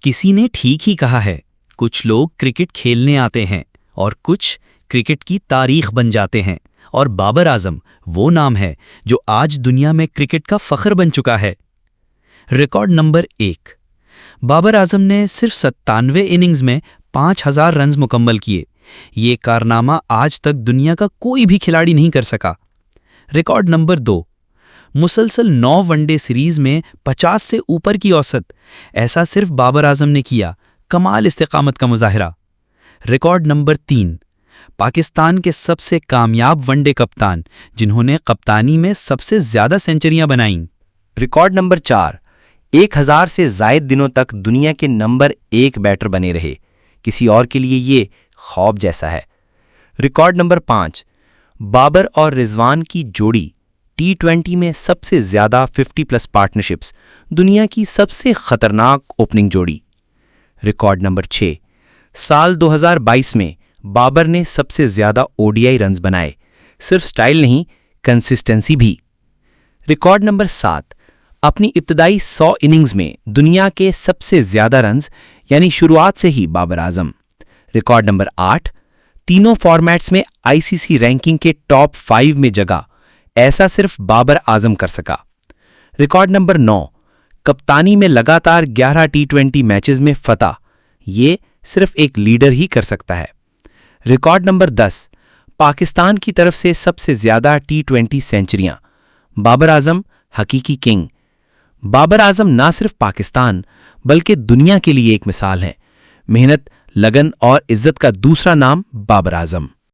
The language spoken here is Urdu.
کسی نے ٹھیک ہی کہا ہے، کچھ لوگ کرکٹ کھیلنے آتے ہیں اور کچھ کرکٹ کی تاریخ بن جاتے ہیں، اور بابر اعظم وہ نام ہے جو آج دنیا میں کرکٹ کا فخر بن چکا ہے۔ ریکارڈ نمبر 1، بابر اعظم نے صرف 97 اننگز میں 5000 رنز مکمل کیے۔ یہ کارنامہ آج تک دنیا کا کوئی بھی کھلاڑی نہیں کر سکا۔ ریکارڈ نمبر 2، مسلسل 9 ون ڈے سیریز میں 50 سے اوپر کی اوسط، ایسا صرف بابر اعظم نے کیا۔ کمال استقامت کا مظاہرہ۔ ریکارڈ نمبر 3، پاکستان کے سب سے کامیاب ون ڈے کپتان جنہوں نے کپتانی میں سب سے زیادہ سینچریاں بنائیں۔ ریکارڈ نمبر 4، 1000 سے زائد دنوں تک دنیا کے نمبر 1 بیٹر بنے رہے، کسی اور کے لیے یہ خواب جیسا ہے۔ ریکارڈ نمبر 5، بابر اور رضوان کی جوڑی T20 میں سب سے زیادہ 50+ پارٹنرشپس، دنیا کی سب سے خطرناک اوپننگ جوڑی۔ ریکارڈ نمبر 6، سال 2022 میں بابر نے سب سے زیادہ ODI رنز بنائے، صرف سٹائل نہیں، کنسسٹنسی بھی۔ ریکارڈ نمبر 7، اپنی ابتدائی 100 اننگز میں دنیا کے سب سے زیادہ رنز، یعنی شروعات سے ہی بابر اعظم۔ ریکارڈ نمبر 8، تینوں فارمیٹس میں ICC رینکنگ کے ٹاپ 5 میں جگہ، ایسا صرف بابر اعظم کر سکا۔ ریکارڈ نمبر 9، کپتانی میں لگاتار 11 T20 میچز میں فتح، یہ صرف ایک لیڈر ہی کر سکتا ہے۔ ریکارڈ نمبر 10، پاکستان کی طرف سے سب سے زیادہ T20 سینچریاں، بابر اعظم حقیقی کنگ۔ بابر اعظم نہ صرف پاکستان بلکہ دنیا کے لیے ایک مثال ہیں۔ محنت، لگن اور عزت کا دوسرا نام بابر اعظم۔